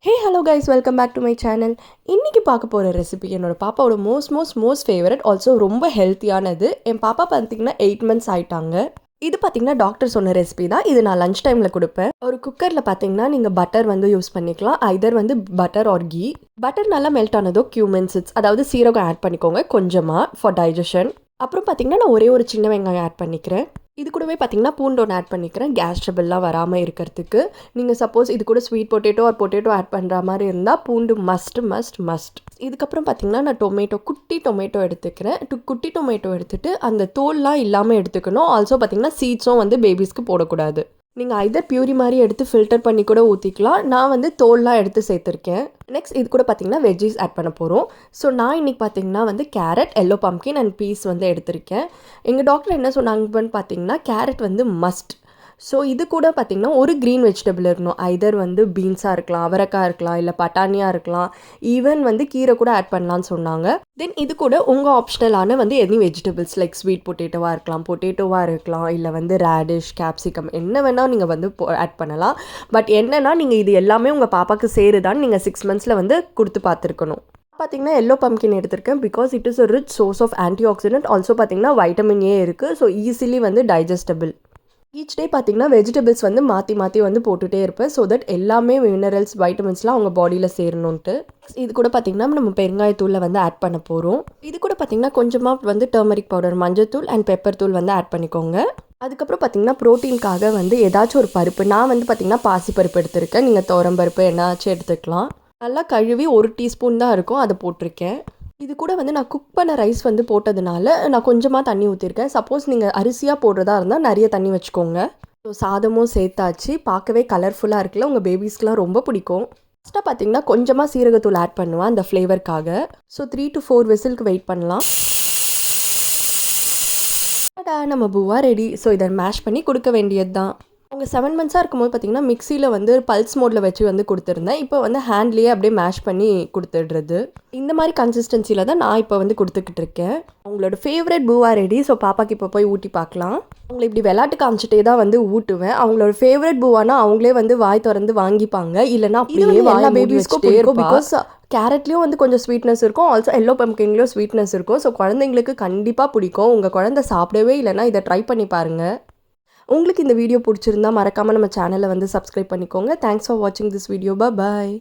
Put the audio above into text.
Hey hello guys, welcome back to my channel. இன்றைக்கி பார்க்க போகிற ரெசிபி என்னோடய பாப்பாவோட மோஸ்ட் ஃபேவரட், ஆல்சோ ரொம்ப ஹெல்த்தியானது. என் பாப்பா பார்த்திங்கன்னா 8 months ஆகிட்டாங்க. இது பார்த்திங்கன்னா டாக்டர் சொன்ன ரெசிபி தான். இது நான் லஞ்ச் டைமில் கொடுப்பேன். ஒரு குக்கரில் பார்த்திங்கன்னா நீங்கள் பட்டர் வந்து யூஸ் பண்ணிக்கலாம். ஐதர் வந்து பட்டர் ஆர் கீ. பட்டர் நல்லா மெல்ட் ஆனதோ cumin seeds, அதாவது சீரகம் ஆட் பண்ணிக்கோங்க கொஞ்சமாக ஃபார் டைஜஷன். அப்புறம் பார்த்திங்கன்னா நான் ஒரே ஒரு சின்ன வெங்காயம் ஆட் பண்ணிக்கிறேன். இது கூடவே பார்த்திங்கன்னா பூண்டு ஒன்று ஆட் பண்ணிக்கிறேன், கேஸ் ட்ரபிள்லாம் வராமல் இருக்கிறதுக்கு. நீங்கள் சப்போஸ் இது கூட sweet potato or potato add பண்ணுற மாதிரி இருந்தால் பூண்டு மஸ்ட். இதுக்கப்புறம் பார்த்திங்கன்னா நான் குட்டி டொமேட்டோ எடுத்துக்கிறேன். குட்டி டொமேட்டோ எடுத்துகிட்டு அந்த தோல்லாம் இல்லாமல் எடுத்துக்கணும். ஆல்சோ பார்த்திங்கன்னா சீட்ஸும் வந்து பேபிஸ்க்கு போடக்கூடாது. நீங்கள் ஐதர் பியூரி மாதிரி எடுத்து ஃபில்டர் பண்ணி கூட ஊற்றிக்கலாம். நான் வந்து தோல்லாம் எடுத்து சேர்த்துருக்கேன். நெக்ஸ்ட் இது கூட பார்த்திங்கன்னா வெஜ்ஜீஸ் ஆட் பண்ண போகிறோம். ஸோ நான் இன்றைக்கி பார்த்திங்கன்னா வந்து carrot, yellow pumpkin and peas வந்து எடுத்திருக்கேன். எங்கள் டாக்டர் என்ன சொன்னாங்கன்னு பார்த்திங்கன்னா கேரட் வந்து மஸ்ட். ஸோ இது கூட பார்த்திங்கன்னா ஒரு க்ரீன் வெஜிடபிள் இருக்கணும். ஐதர் வந்து பீன்ஸாக இருக்கலாம், அவரைக்காய் இருக்கலாம், இல்லை பட்டாணியாக இருக்கலாம், ஈவன் வந்து கீரை கூட ஆட் பண்ணலான்னு சொன்னாங்க. தென் இது கூட உங்கள் ஆப்ஷனலான வந்து எனி வெஜிடபிள்ஸ் லைக் ஸ்வீட் பொட்டேட்டோவாக இருக்கலாம், இல்லை வந்து ரேடிஷ், கேப்சிகம் என்ன வேணால் நீங்கள் வந்து ஆட் பண்ணலாம். பட் என்னென்னா நீங்கள் இது எல்லாமே உங்கள் பாப்பாவுக்கு சேருதான்னு நீங்கள் 6 months வந்து கொடுத்து பார்த்துருக்கணும். பார்த்திங்கன்னா எல்லோ பம்ப்கின் எடுத்திருக்கேன் because it is a rich source of antioxidant. Also பார்த்திங்கன்னா வைட்டமின் ஏ இருக்குது. ஸோ ஈஸிலி வந்து டைஜஸ்டபிள். ஈச் டே பார்த்திங்கன்னா வெஜிடபிள்ஸ் வந்து மாற்றி வந்து போட்டுகிட்டே இருப்பேன். ஸோ தட் எல்லாமே மினரல்ஸ், வைட்டமின்ஸ்லாம் அவங்க பாடியில் சேரணுன்ட்டு. இது கூட பார்த்திங்கன்னா நம்ம பெருங்காயத்தூளில் வந்து ஆட் பண்ண போகிறோம். இது கூட பார்த்திங்கன்னா கொஞ்சமாக வந்து டர்மரிக் பவுடர், மஞ்சத்தூள் அண்ட் பெப்பர் தூள் வந்து ஆட் பண்ணிக்கோங்க. அதுக்கப்புறம் பார்த்திங்கன்னா ப்ரோட்டீனுக்காக வந்து ஏதாச்சும் ஒரு பருப்பு, நான் வந்து பார்த்திங்கன்னா பாசிப்பருப்பு எடுத்திருக்கேன். நீங்கள் துவரம்பருப்பு என்னாச்சும் எடுத்துக்கலாம். நல்லா கழுவி 1 டீஸ்பூன் தான் இருக்கும், அதை போட்டிருக்கேன். இது கூட வந்து நான் குக் பண்ண ரைஸ் வந்து போட்டதுனால நான் கொஞ்சமாக தண்ணி ஊற்றிருக்கேன். சப்போஸ் நீங்கள் அரிசியாக போடுறதா இருந்தால் நிறைய தண்ணி வச்சுக்கோங்க. ஸோ சாதமும் சேர்த்தாச்சு. பார்க்கவே கலர்ஃபுல்லாக இருக்குல்ல, உங்கள் பேபிஸ்க்கெலாம் ரொம்ப பிடிக்கும். ஃபஸ்ட்டாக பார்த்தீங்கன்னா கொஞ்சமாக சீரகத்தூள் ஆட் பண்ணுவேன் அந்த ஃப்ளேவருக்காக. ஸோ 3 to 4 விசிலுக்கு வெயிட் பண்ணலாம். நம்ம பூவா ரெடி. ஸோ இதை மேஷ் பண்ணி கொடுக்க வேண்டியது தான். அவங்க 7 months இருக்கும்போது பார்த்திங்கன்னா மிக்சியில் வந்து பல்ஸ் மோடில் வச்சு வந்து கொடுத்துருந்தேன். இப்போ வந்து ஹேண்ட்லேயே அப்படியே மேஷ் பண்ணி கொடுத்துடுறது. இந்த மாதிரி கன்சிஸ்டன்சியில் தான் நான் இப்போ வந்து கொடுத்துக்கிட்டு இருக்கேன். அவங்களோட ஃபேவரட் பூவா ரெடி. ஸோ பாப்பாக்கு இப்போ போய் ஊட்டி பார்க்கலாம். அவங்களை இப்படி விளையாட்டு காமிச்சிட்டே தான் வந்து ஊட்டுவேன். அவங்களோட ஃபேவரட் பூவானா அவங்களே வந்து வாய் திறந்து வாங்கிப்பாங்க. இல்லைனா அப்படியே எல்லா பேபிஸ்க்கும் பிடிக்கும். பிகாஸ் கேரட்லேயும் வந்து கொஞ்சம் ஸ்வீட்னஸ் இருக்கும், ஆல்சோ எல்லோ பம்ப்கின்லேயும் ஸ்வீட்னஸ் இருக்கும். ஸோ குழந்தைங்களுக்கு கண்டிப்பாக பிடிக்கும். உங்கள் குழந்தை சாப்பிடவே இல்லைனா இதை ட்ரை பண்ணி பாருங்கள். உங்களுக்கு இந்த வீடியோ பிடிச்சிருந்தா மறக்காமல் நம்ம சேனலை வந்து சப்ஸ்கிரைப் பண்ணிக்கோங்க. தேங்க்ஸ் ஃபார் வாட்சிங் திஸ் வீடியோ. பாய்.